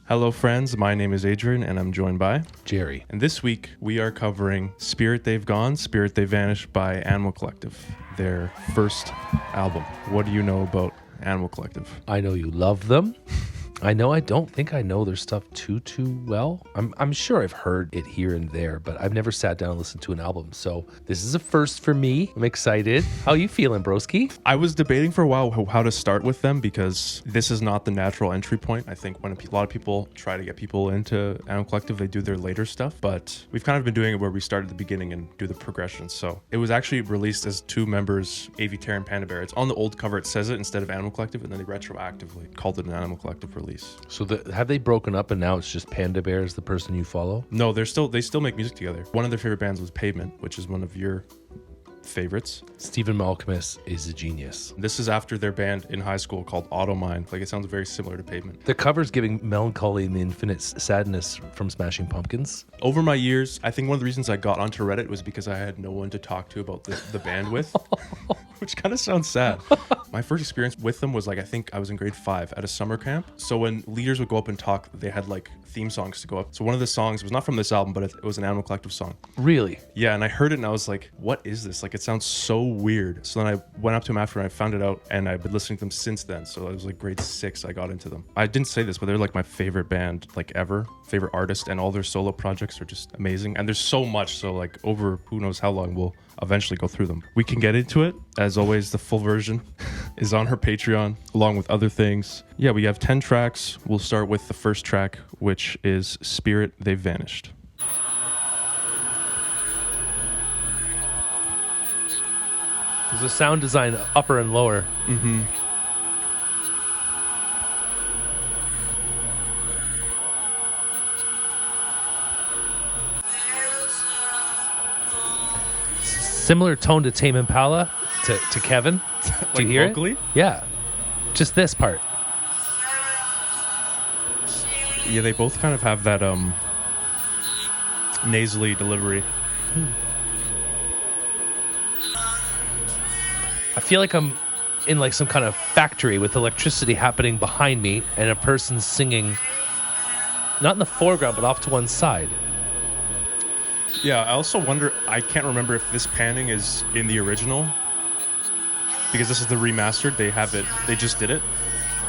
Hello, friends. My name is Adrian, and I'm joined by Jerry. And this week, we are covering Spirit They've Gone, Spirit They Vanished by Animal Collective, their first album. What do you know about Animal Collective? I know you love them. I don't think I know their stuff too well. I'm sure I've heard it here and there, but I've never sat down and listened to an album. So this is a first for me. I'm excited. How you feeling, broski? I was debating for a while how to start with them because this is not the natural entry point. I think when a lot of people try to get people into Animal Collective, they do their later stuff, but we've kind of been doing it where we start at the beginning and do the progression. So it was actually released as two members, Avey, Tare, and Panda. It's on the old cover. It says it instead of Animal Collective, and then they retroactively called it an Animal Collective release. So have they broken up and now it's just Panda Bear is the person you follow? No, they still make music together. One of their favorite bands was Pavement, which is one of your favorites. Stephen Malcolmus is a genius. This is after their band in high school called Automind. Like, it sounds very similar to Pavement. The cover's giving melancholy and the infinite sadness from Smashing Pumpkins. Over my years, I think one of the reasons I got onto Reddit was because I had no one to talk to about the band with, which kind of sounds sad. My first experience with them was I think I was in grade 5 at a summer camp. So when leaders would go up and talk, they had theme songs to go up. So one of the songs was not from this album, but it was an Animal Collective song. Really? Yeah, and I heard it and I was like, what is this? It sounds so weird. So then I went up to them after and I found it out, and I've been listening to them since then. So it was grade 6 I got into them. I didn't say this, but they're my favorite band ever, favorite artist, and all their solo projects are just amazing. And there's so much, so over who knows how long we'll eventually go through them. We can get into it. As always, the full version is on her Patreon, along with other things. Yeah, we have 10 tracks. We'll start with the first track, which is Spirit They've Vanished. There's a sound design upper and lower. Mm-hmm. Similar tone to Tame Impala, to Kevin. Do you hear vocally? it? Yeah. Just this part. Yeah, they both kind of have that nasally delivery. I feel like I'm in some kind of factory with electricity happening behind me and a person singing, not in the foreground, but off to one side. Yeah, I also wonder, I can't remember if this panning is in the original, because this is the remastered. They just did it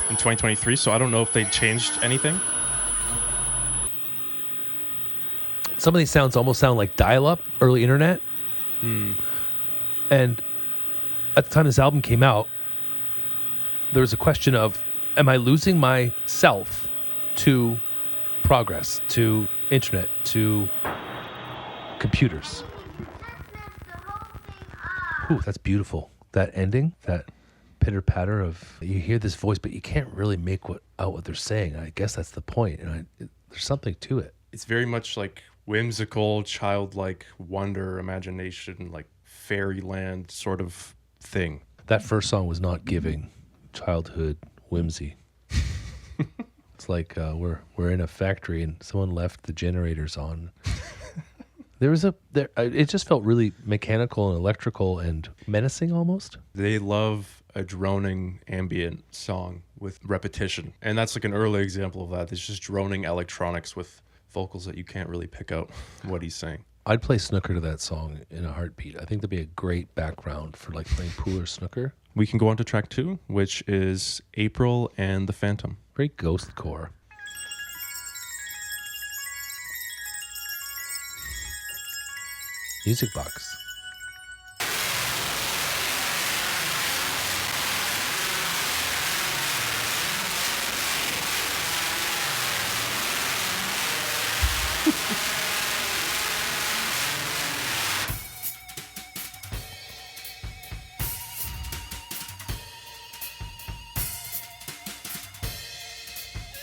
in 2023, so I don't know if they changed anything. Some of these sounds almost sound like dial-up, early internet. And at the time this album came out, there was a question of, am I losing myself to progress, to internet, to computers? Ooh, that's beautiful. That ending, that pitter-patter of, you hear this voice, but you can't really make out what they're saying. I guess that's the point. And there's something to it. It's very much whimsical, childlike wonder, imagination, fairyland sort of thing. That first song was not giving childhood whimsy. It's we're in a factory and someone left the generators on. It just felt really mechanical and electrical and menacing almost. They love a droning ambient song with repetition. And that's an early example of that. It's just droning electronics with vocals that you can't really pick out what he's saying. I'd play snooker to that song in a heartbeat. I think that'd be a great background for playing pool or snooker. We can go on to track 2, which is April and the Phantom. Very ghost core. Music box.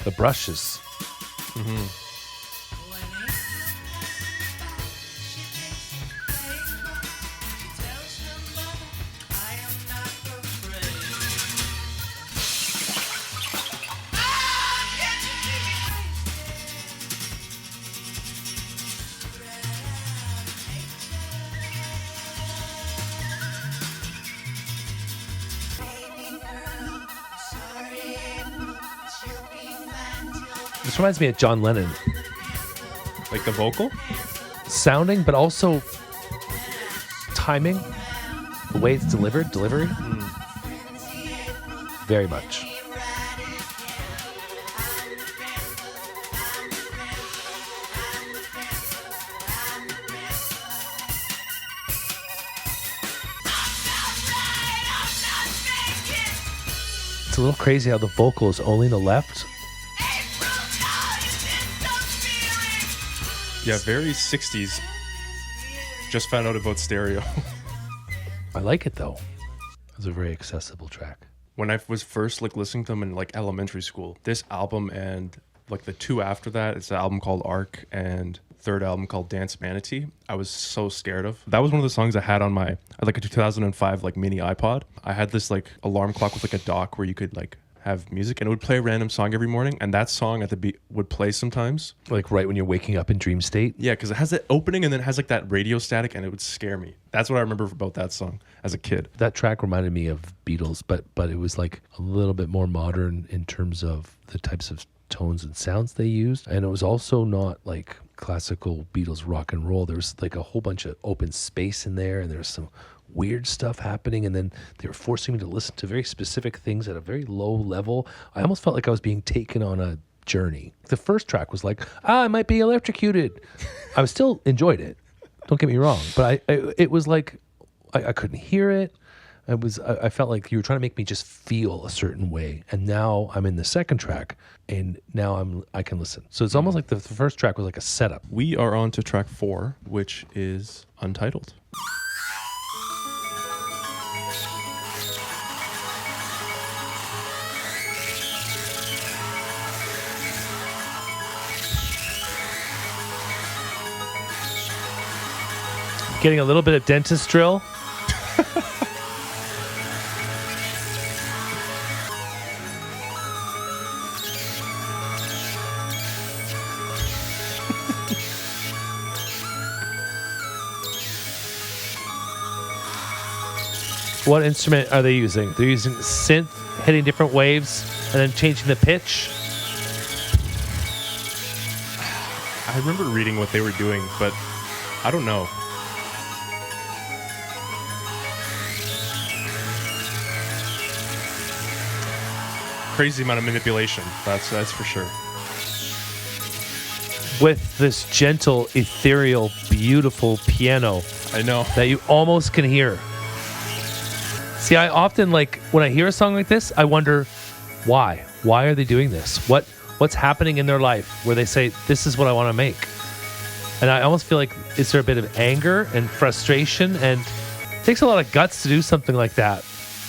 The brushes. Mm-hmm. This reminds me of John Lennon. Like the vocal? Sounding, but also timing. The way it's delivery. Very much. It's a little crazy how the vocal is only in the left. Yeah, very 60s. Just found out about stereo. I like it though. It's a very accessible track. When I was first like listening to them in like elementary school, this album and like the two after that, it's an album called Arc and third album called Dance Manatee, I was so scared of. That was one of the songs I had on my like a 2005 like mini iPod. I had this like alarm clock with like a dock where you could like have music, and it would play a random song every morning, and that song at the beat would play sometimes. Like right when you're waking up in dream state? Yeah, because it has that opening and then it has like that radio static, and it would scare me. That's what I remember about that song as a kid. That track reminded me of Beatles, but it was like a little bit more modern in terms of the types of tones and sounds they used. And it was also not like classical Beatles rock and roll. There was like a whole bunch of open space in there, and there's some weird stuff happening, and then they were forcing me to listen to very specific things at a very low level. I almost felt like I was being taken on a journey. The first track was like, I might be electrocuted. I was still enjoyed it. Don't get me wrong, but it was like I couldn't hear it. I felt like you were trying to make me just feel a certain way, and now I'm in the second track, and now I can listen. So it's almost like the first track was like a setup. We are on to track 4, which is Untitled. Getting a little bit of dentist drill. What instrument are they using? They're using synth, hitting different waves, and then changing the pitch. I remember reading what they were doing, but I don't know. Crazy amount of manipulation. That's for sure. With this gentle, ethereal, beautiful piano. I know. That you almost can hear. See, I often like when I hear a song like this, I wonder why. Why are they doing this? What's happening in their life where they say, this is what I want to make? And I almost feel like, is there a bit of anger and frustration? And it takes a lot of guts to do something like that.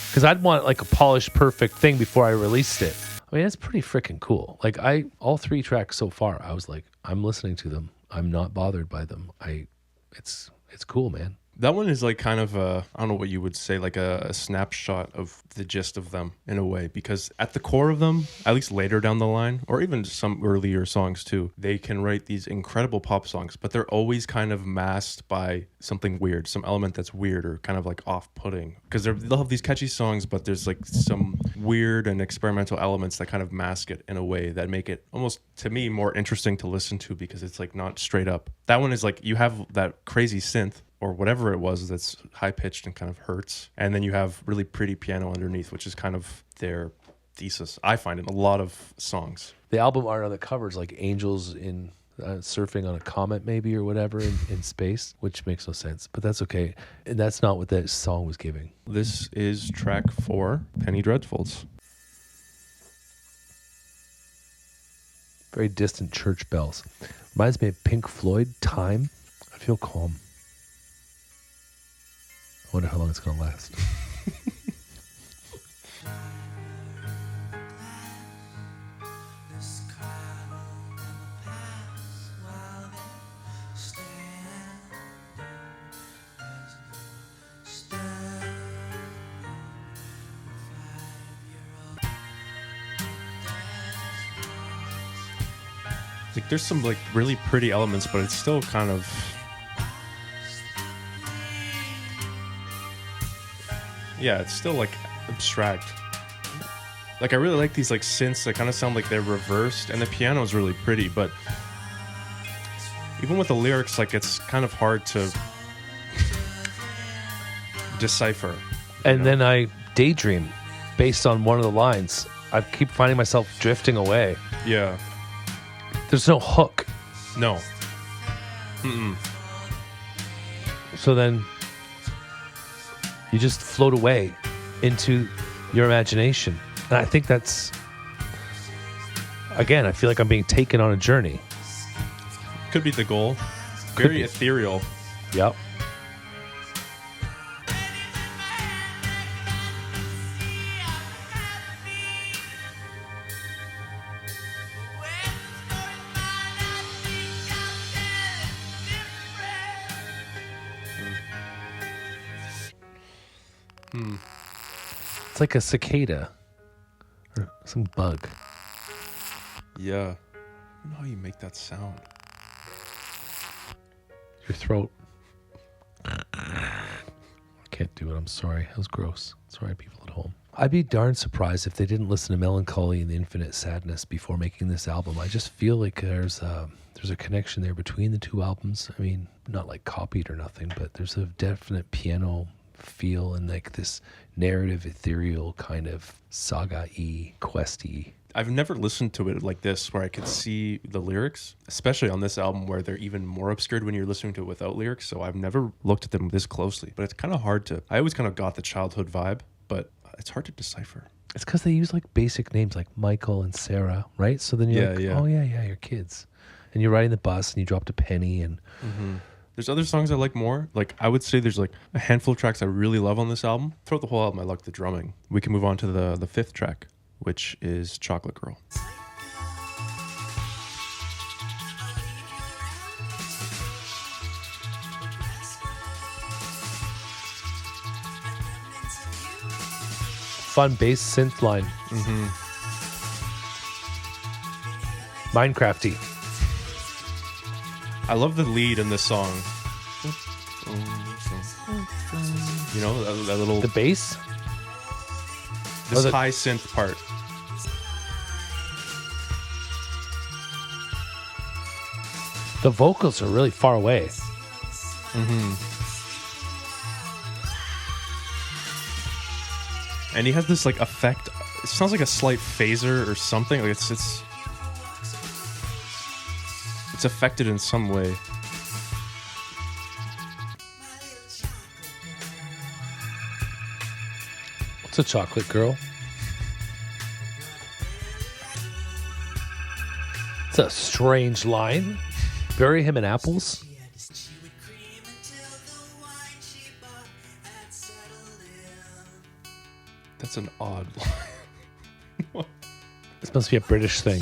Because I'd want like a polished, perfect thing before I released it. I mean, it's pretty freaking cool. Like all 3 tracks so far, I was like, I'm listening to them. I'm not bothered by them. It's cool, man. That one is like kind of I don't know what you would say, like a snapshot of the gist of them in a way, because at the core of them, at least later down the line, or even some earlier songs too, they can write these incredible pop songs, but they're always kind of masked by something weird, some element that's weird or kind of like off-putting. Because they'll have these catchy songs, but there's like some weird and experimental elements that kind of mask it in a way that make it almost, to me, more interesting to listen to, because it's like not straight up. That one is like, you have that crazy synth, or whatever it was that's high-pitched and kind of hurts. And then you have really pretty piano underneath, which is kind of their thesis, I find, in a lot of songs. The album art on the cover is like angels in surfing on a comet maybe or whatever in space, which makes no sense. But that's okay. And that's not what that song was giving. This is track 4, Penny Dreadfuls. Very distant church bells. Reminds me of Pink Floyd, Time. I feel calm. I wonder how long it's going to last. Like there's some like really pretty elements, but it's still kind of, yeah, it's still like abstract. Like I really like these like synths that kind of sound like they're reversed, and the piano is really pretty. But even with the lyrics, like it's kind of hard to decipher. And then I daydream based on one of the lines. I keep finding myself drifting away. Yeah. There's no hook. No. Mm-mm. So then you just float away into your imagination. And I think that's, again, I feel like I'm being taken on a journey. Could be the goal. Could Very be. ethereal. Yep. It's like a cicada or some bug. Yeah. I don't know how you make that sound. Your throat. I can't do it. I'm sorry. That was gross. Sorry, people at home. I'd be darn surprised if they didn't listen to Melancholy and the Infinite Sadness before making this album. I just feel like there's a connection there between the two albums. I mean, not like copied or nothing, but there's a definite piano feel and like this narrative, ethereal kind of saga-y, quest-y. I've never listened to it like this where I could see the lyrics, especially on this album where they're even more obscured when you're listening to it without lyrics. So I've never looked at them this closely, but it's kind of hard to, I always kind of got the childhood vibe, but it's hard to decipher. It's because they use like basic names like Michael and Sarah, right? So then you're oh yeah, you're kids. And you're riding the bus and you dropped a penny and... Mm-hmm. There's other songs I like more. Like I would say there's like a handful of tracks I really love on this album. Throughout the whole album, I like the drumming. We can move on to the fifth track, which is Chocolate Girl. Fun bass synth line. Mm-hmm. Minecrafty. I love the lead in this song. You know, that little... The bass? This high synth part. The vocals are really far away. Mm-hmm. And he has this like effect. It sounds like a slight phaser or something. Like it's affected in some way. What's a chocolate girl? It's a strange line. Bury him in apples. That's an odd line. This must be a British thing.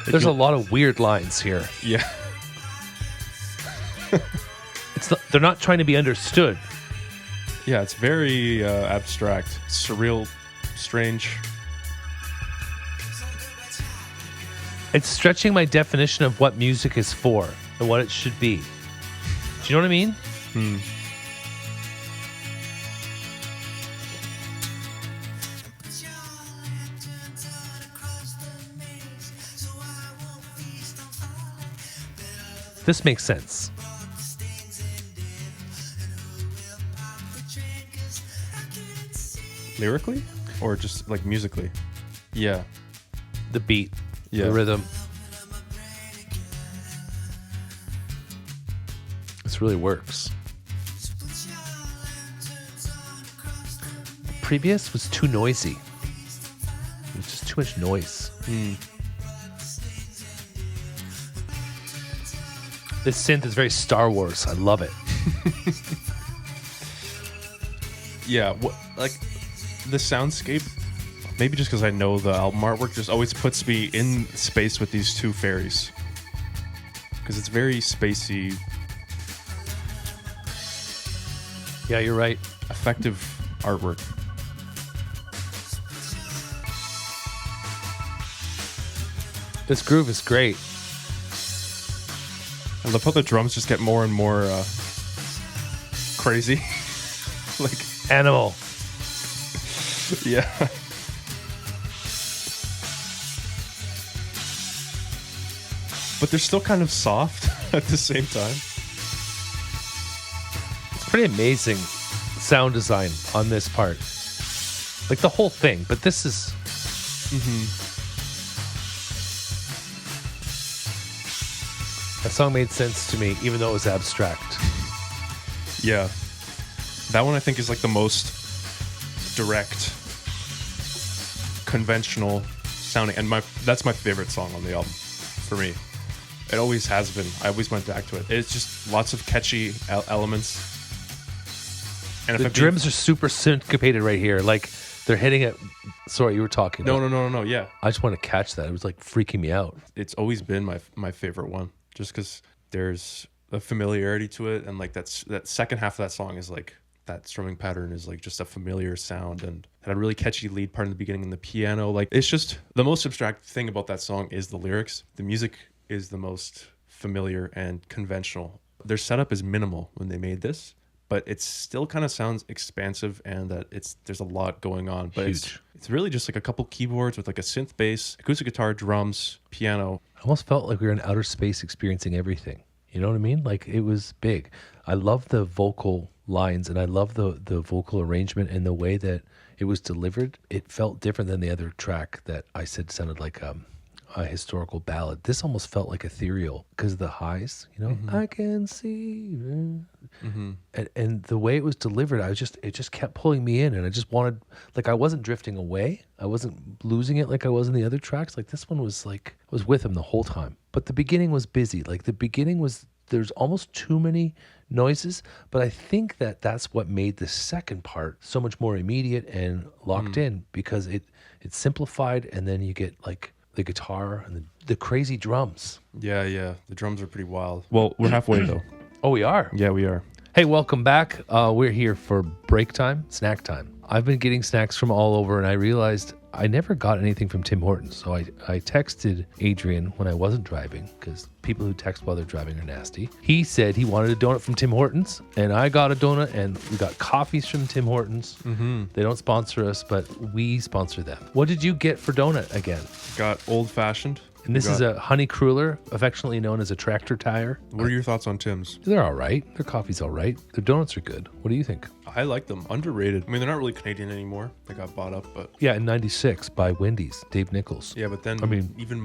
There's a lot of weird lines here. Yeah. They're not trying to be understood. Yeah, it's very abstract, surreal, strange. It's stretching my definition of what music is for and what it should be. Do you know what I mean? Hmm. This makes sense. Lyrically? Or just like musically? Yeah. The beat, Yeah. the rhythm. This really works. The previous was too noisy. It was just too much noise. Hmm. This synth is very Star Wars. I love it. Yeah, like the soundscape, maybe just because I know the album artwork, just always puts me in space with these two fairies. Because it's very spacey, Yeah, you're right. effective artwork. This groove is great. I love how the drums just get more and more crazy. Like, Animal. yeah. But they're still kind of soft at the same time. It's pretty amazing sound design on this part. Like the whole thing, but this is... That song made sense to me, even though it was abstract. Yeah. That one I think is like the most direct, conventional sounding, and that's my favorite song on the album for me. It always has been. I always went back to it. It's just lots of catchy elements. And The drums are super syncopated right here. Like they're hitting it. Sorry, you were talking. No. Yeah. I just want to catch that. It was like freaking me out. It's always been my favorite one, just because there's a familiarity to it, and like that second half of that song is like that strumming pattern is like just a familiar sound, and had a really catchy lead part in the beginning and the piano. Like it's just the most abstract thing about that song is the lyrics. The music is the most familiar and conventional. Their setup is minimal when they made this, but it still kind of sounds expansive, and that there's a lot going on. But it's really just like a couple keyboards with like a synth bass, acoustic guitar, drums, piano. I almost felt like we were in outer space experiencing everything. You know what I mean? Like it was big. I love the vocal lines, and I love the vocal arrangement and the way that it was delivered. It felt different than the other track that I said sounded like a historical ballad. This almost felt like ethereal because of the highs, you know. I can see, and the way it was delivered, it just kept pulling me in, and I just wanted, like, I wasn't drifting away, I wasn't losing it like I was in the other tracks. Like this one was like, I was with him the whole time. But the beginning was busy. Like the beginning was, there's almost too many noises, but I think that's what made the second part so much more immediate and locked in, because it simplified, and then you get like the guitar and the crazy drums. Yeah. The drums are pretty wild. Well, we're halfway though. Oh, we are? Yeah, we are. Hey, welcome back. We're here for break time, snack time. I've been getting snacks from all over, and I realized I never got anything from Tim Hortons. So I texted Adrian when I wasn't driving, because people who text while they're driving are nasty. He said he wanted a donut from Tim Hortons, and I got a donut, and we got coffees from Tim Hortons. They don't sponsor us, but we sponsor them. What did you get for donut again? Got old fashioned. And this is a honey cruller, affectionately known as a tractor tire. What are your thoughts on Tim's? They're all right. Their coffee's all right. Their donuts are good. What do you think? I like them. Underrated. I mean, they're not really Canadian anymore. They got bought up, but... Yeah, in 96 by Wendy's, Dave Nichols. Yeah, but then even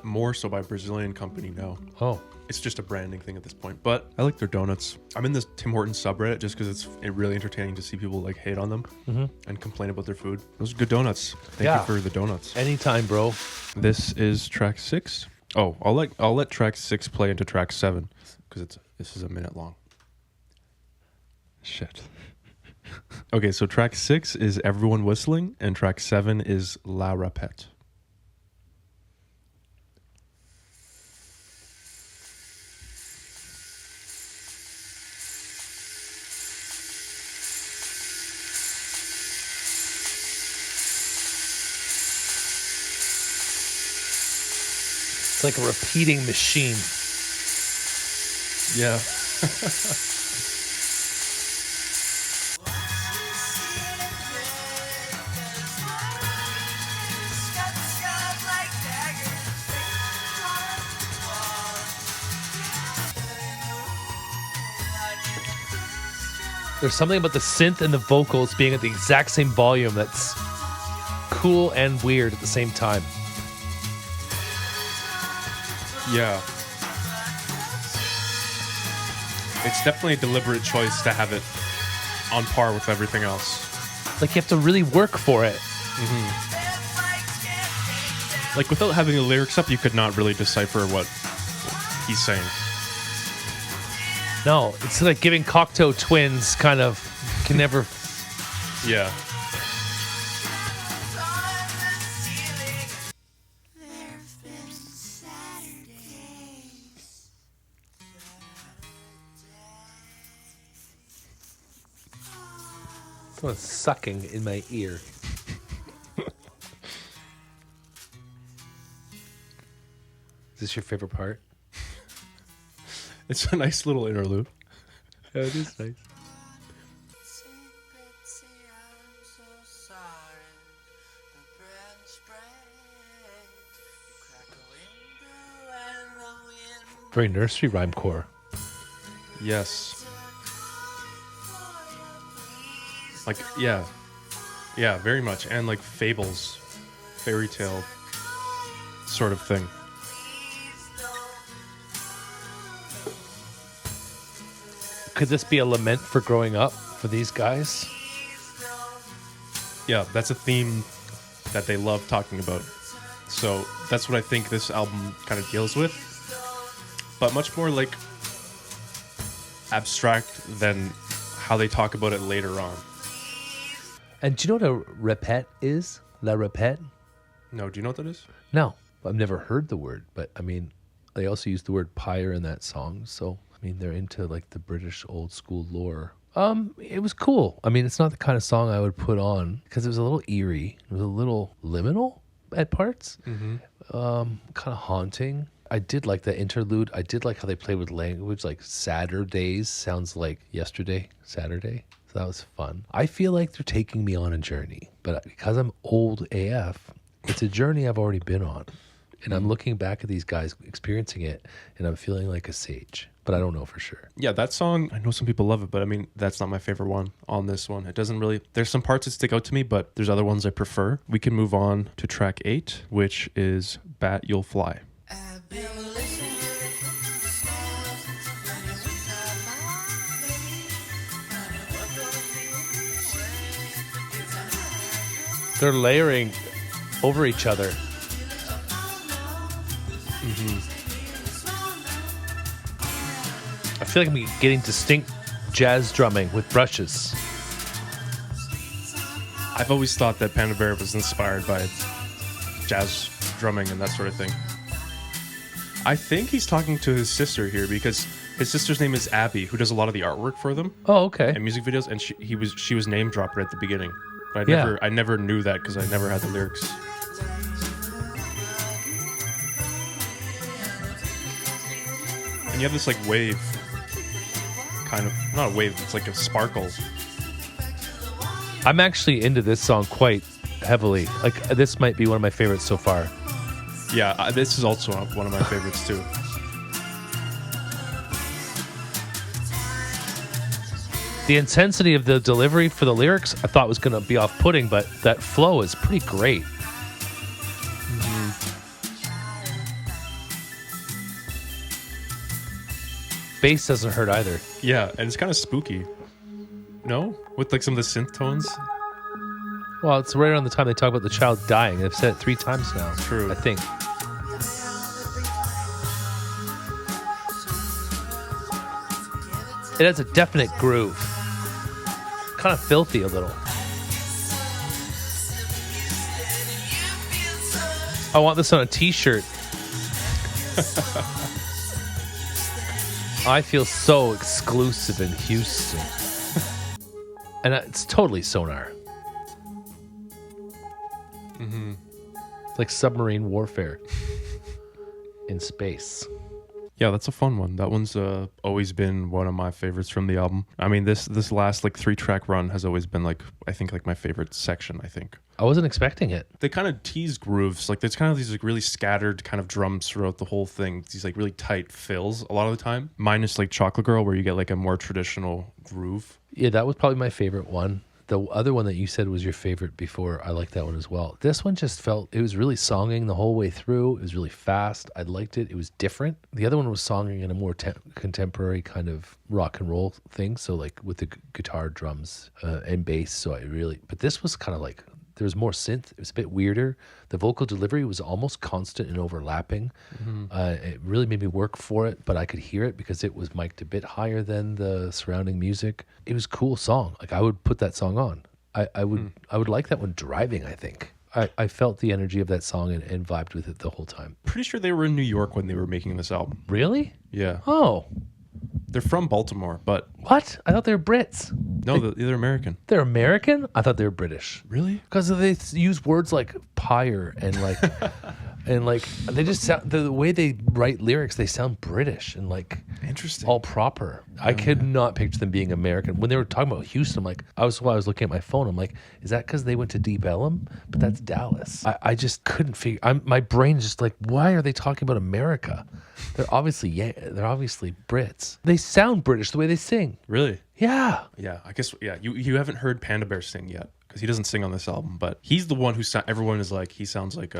more so by a Brazilian company now. Oh. It's just a branding thing at this point. But I like their donuts. I'm in this Tim Hortons subreddit just because it's really entertaining to see people like hate on them and complain about their food. Those are good donuts. Thank you for the donuts. Anytime, bro. This is track 6. Oh, I'll let track 6 play into track 7 because this is a minute long. Shit. Okay, so track 6 is Everyone Whistling, and track 7 is La Rapet. It's like a repeating machine. Yeah. There's something about the synth and the vocals being at the exact same volume that's cool and weird at the same time. Yeah. It's definitely a deliberate choice to have it on par with everything else. Like you have to really work for it. Like without having the lyrics up, you could not really decipher what he's saying. No, it's like giving Cocteau Twins kind of can never... Yeah. Someone's sucking in my ear. Is this your favorite part? It's a nice little interlude. Yeah, it is nice. Very nursery rhyme core. Yes. Like, yeah. Yeah, very much. And like fables, fairy tale sort of thing. Could this be a lament for growing up for these guys? Yeah, that's a theme that they love talking about. So that's what I think this album kind of deals with. But much more like abstract than how they talk about it later on. And do you know what a repet is? La repet? No, do you know what that is? No, I've never heard the word, but I mean, they also use the word pyre in that song. So, I mean, they're into like the British old school lore. It was cool. I mean, it's not the kind of song I would put on because it was a little eerie. It was a little liminal at parts, kind of haunting. I did like the interlude. I did like how they played with language, like Saturdays sounds like yesterday, Saturday. So that was fun. I feel like they're taking me on a journey, but because I'm old AF, it's a journey I've already been on. And I'm looking back at these guys experiencing it, and I'm feeling like a sage, but I don't know for sure. Yeah, that song, I know some people love it, but I mean, that's not my favorite one on this one. It doesn't really, there's some parts that stick out to me, but there's other ones I prefer. We can move on to track 8, which is Bat You'll Fly. They're layering over each other. I feel like I'm getting distinct jazz drumming with brushes. I've always thought that Panda Bear was inspired by jazz drumming and that sort of thing. I think he's talking to his sister here because his sister's name is Avey, who does a lot of the artwork for them. Oh, okay. And music videos, and she was name dropped right at the beginning. But Yeah. I never knew that because I never had the lyrics. And you have this like wave, kind of, not a wave, it's like a sparkle. I'm actually into this song quite heavily. Like, this might be one of my favorites so far. Yeah, this is also one of my favorites too. The intensity of the delivery for the lyrics I thought was going to be off-putting, but that flow is pretty great. Bass doesn't hurt either. Yeah, and it's kind of spooky. No? With like some of the synth tones? Well, it's right around the time they talk about the child dying. They've said it 3 times now. True. I think. It has a definite groove. Kind of filthy a little. I want this on a t-shirt. I feel so exclusive in Houston. And it's totally Sonar. It's like submarine warfare in space. Yeah, that's a fun one. That one's always been one of my favorites from the album. I mean, this last like 3-track run has always been like, I think like my favorite section, I think. I wasn't expecting it. They kind of tease grooves. Like there's kind of these like really scattered kind of drums throughout the whole thing. These like really tight fills a lot of the time. Minus like Chocolate Girl where you get like a more traditional groove. Yeah, that was probably my favorite one. The other one that you said was your favorite before, I liked that one as well. This one just felt, it was really songing the whole way through. It was really fast. I liked it. It was different. The other one was songing in a more contemporary kind of rock and roll thing. So like with the guitar, drums, and bass. So but this was kind of like, there was more synth. It was a bit weirder. The vocal delivery was almost constant and overlapping. It really made me work for it, but I could hear it because it was mic'd a bit higher than the surrounding music. It was a cool song. Like I would put that song on. I would like that one driving, I think. I felt the energy of that song and vibed with it the whole time. Pretty sure they were in New York when they were making this album. Really? Yeah. Oh. They're from Baltimore, but... What? I thought they were Brits. No, they're American. They're American? I thought they were British. Really? Because they use words like pyre and like And like they just sound the way they write lyrics, they sound British and like Interesting. all proper. I could not picture them being American. When they were talking about Houston, I'm like, I was looking at my phone. I'm like, is that because they went to Deep Ellum? But that's Dallas. I just couldn't figure. My brain's just like, why are they talking about America? They're obviously Brits. They sound British the way they sing. Really? Yeah. Yeah, I guess. Yeah, you haven't heard Panda Bear sing yet because he doesn't sing on this album, but he's the one who everyone is like he sounds like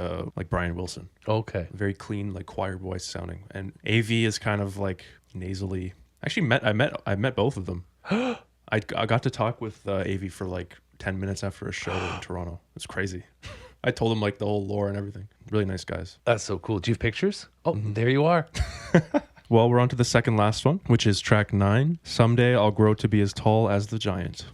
Brian Wilson. Okay. Very clean, like choir voice sounding, and Avey is kind of like nasally. Actually, I met both of them. I got to talk with Avey for like 10 minutes after a show in Toronto. It's crazy. I told him like the whole lore and everything. Really nice guys. That's so cool. Do you have pictures? Oh, there you are. Well, we're on to the second last one, which is track 9. Someday I'll grow to be as tall as the giant.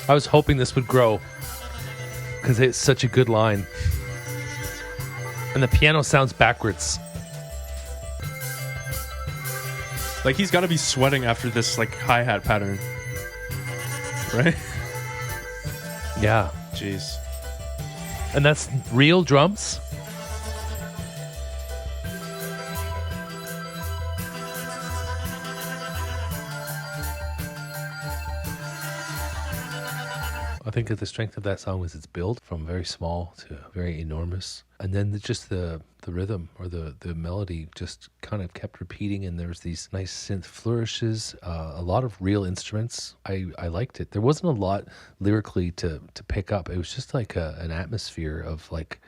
I was hoping this would grow because it's such a good line. And the piano sounds backwards. Like he's got to be sweating after this like hi-hat pattern. Right? Yeah. Jeez. And that's real drums? I think that the strength of that song was its build from very small to very enormous. And then just the rhythm or the melody just kind of kept repeating, and there was these nice synth flourishes, a lot of real instruments. I liked it. There wasn't a lot lyrically to pick up. It was just like an atmosphere of like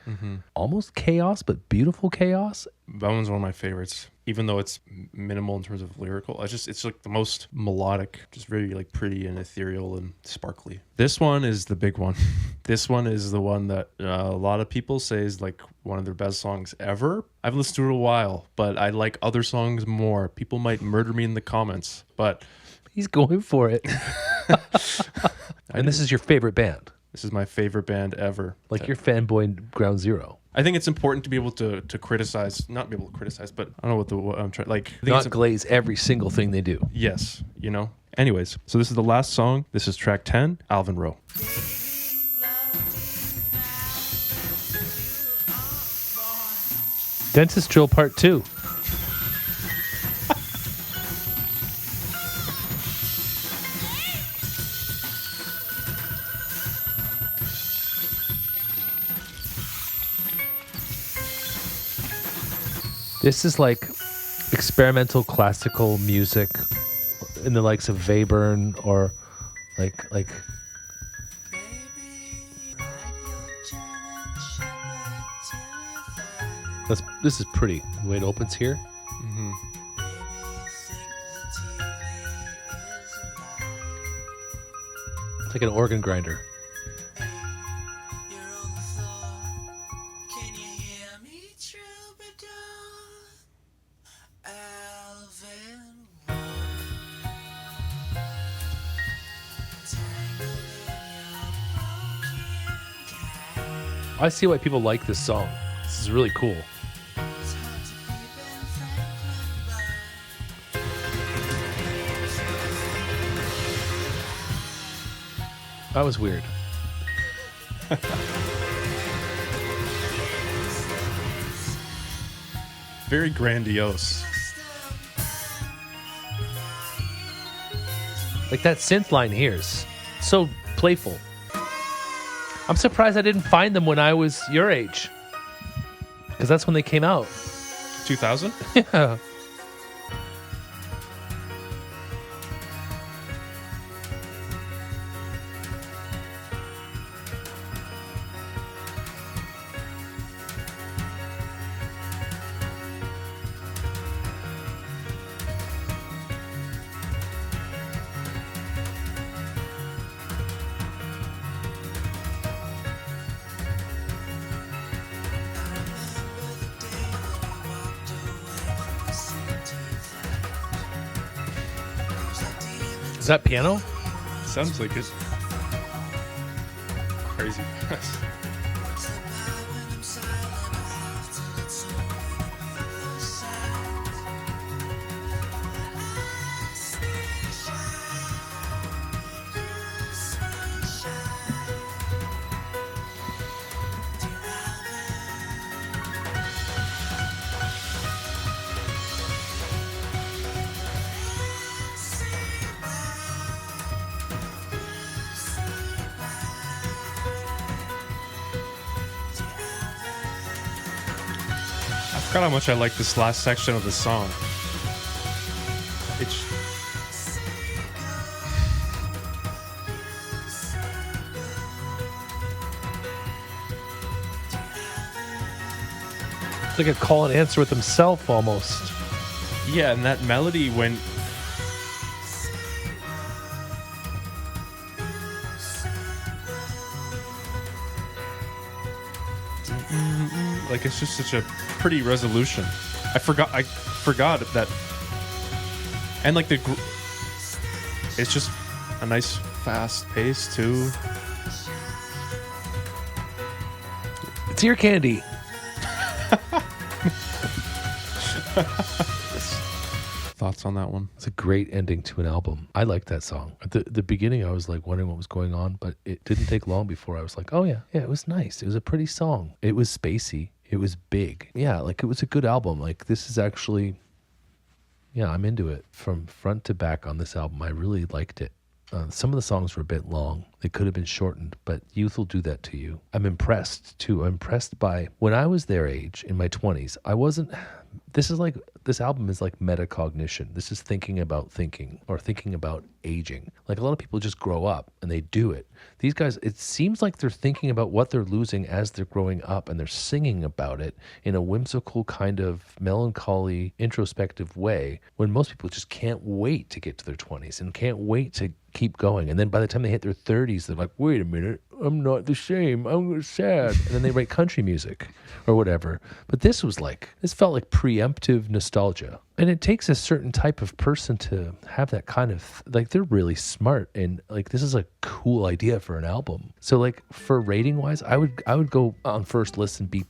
almost chaos, but beautiful chaos. That one's one of my favorites, even though it's minimal in terms of lyrical. It's like the most melodic, just very like pretty and ethereal and sparkly. This one is the big one. This one is the one that a lot of people say is like one of their best songs ever. I've listened to it a while, but I like other songs more. People might murder me in the comments, but he's going for it. And this is your favorite band. This is my favorite band ever. Like your fanboy Ground Zero. I think it's important to be able to criticize, not be able to criticize, but I don't know what I'm trying, like. I think not glaze every single thing they do. Yes, you know. Anyways, so this is the last song. This is track 10, Alvin Row. Dentist Drill Part 2. This is like experimental classical music in the likes of Webern or like this is pretty. The way it opens here. Mm-hmm. It's like an organ grinder. I see why people like this song. This is really cool. That was weird. Very grandiose. Like that synth line here is so playful. I'm surprised I didn't find them when I was your age. Because that's when they came out. 2000? Yeah. Is that piano? Sounds like it. Crazy. forgot how much I like this last section of the song. It's like a call and answer with himself almost. yeah, and that melody when like it's just such a pretty resolution. I forgot that, and like it's just a nice fast pace too. It's ear candy. Thoughts on that one? It's a great ending to an album. I like that song. At the beginning, I was like wondering what was going on, but it didn't take long before I was like, oh yeah, it was nice. It was a pretty song. It was spacey. It was big. Yeah, like it was a good album. Like this is actually, yeah, I'm into it from front to back on this album. I really liked it. Some of the songs were a bit long. They could have been shortened, but youth will do that to you. I'm impressed too. I'm impressed by when I was their age in my 20s. I wasn't. This album is like metacognition. This is thinking about thinking or thinking about aging. Like a lot of people just grow up and they do it. These guys, it seems like they're thinking about what they're losing as they're growing up and they're singing about it in a whimsical kind of melancholy, introspective way when most people just can't wait to get to their 20s and can't wait to keep going. And then by the time they hit their 30s, they're like, wait a minute, I'm not the same. I'm sad. And then they write country music or whatever. But this felt like preemptive nostalgia. And it takes a certain type of person to have that kind of, like, they're really smart. And like, this is a cool idea for an album. So like for rating wise, I would go on first listen B+,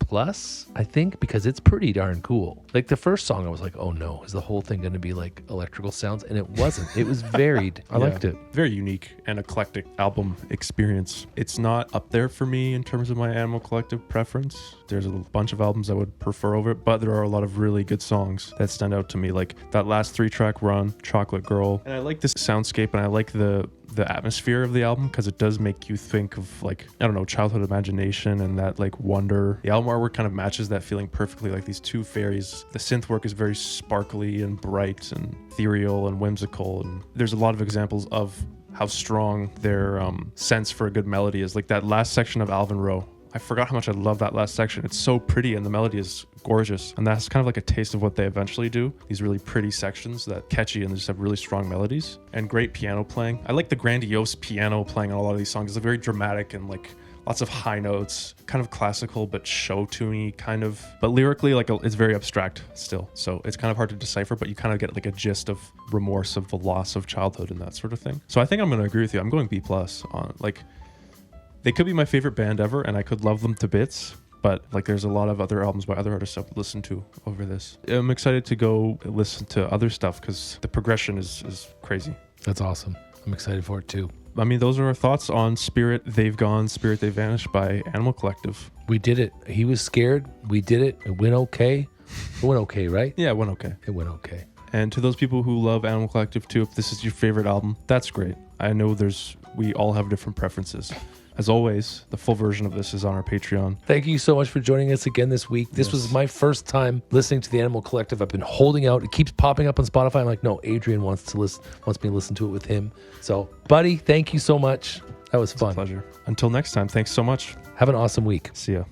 I think, because it's pretty darn cool. Like the first song, I was like, oh no, is the whole thing going to be like electrical sounds? And it wasn't. It was varied. I liked it. Very unique and eclectic album experience. It's not up there for me in terms of my Animal Collective preference. There's a bunch of albums I would prefer over it, but there are a lot of really good songs that stand out to me, like that last 3-track run, Chocolate Girl. And I like this soundscape and I like the atmosphere of the album because it does make you think of, like, I don't know, childhood imagination and that like wonder. The album artwork kind of matches that feeling perfectly, like these two fairies. The synth work is very sparkly and bright and ethereal and whimsical, and there's a lot of examples of how strong their sense for a good melody is. Like that last section of Alvin Row, I forgot how much I love that last section. It's so pretty and the melody is gorgeous. And that's kind of like a taste of what they eventually do. These really pretty sections that catchy and just have really strong melodies and great piano playing. I like the grandiose piano playing on a lot of these songs. It's very dramatic and like lots of high notes, kind of classical but show tuney kind of. But lyrically, like it's very abstract still. So it's kind of hard to decipher, but you kind of get like a gist of remorse of the loss of childhood and that sort of thing. So I think I'm going to agree with you. I'm going B+ on, like, they could be my favorite band ever, and I could love them to bits, but like there's a lot of other albums by other artists I've listened to over this. I'm excited to go listen to other stuff because the progression is crazy. That's awesome. I'm excited for it too. I mean, those are our thoughts on Spirit They've Gone, Spirit They Vanished by Animal Collective. We did it. He was scared. We did it. It went okay. It went okay, right? Yeah, it went okay. It went okay. And to those people who love Animal Collective too, if this is your favorite album, that's great. I know we all have different preferences. As always, the full version of this is on our Patreon. Thank you so much for joining us again this week. This was my first time listening to the Animal Collective. I've been holding out. It keeps popping up on Spotify. I'm like, no, Adrian wants me to listen to it with him. So, buddy, thank you so much. That was fun. It's a pleasure. Until next time, thanks so much. Have an awesome week. See ya.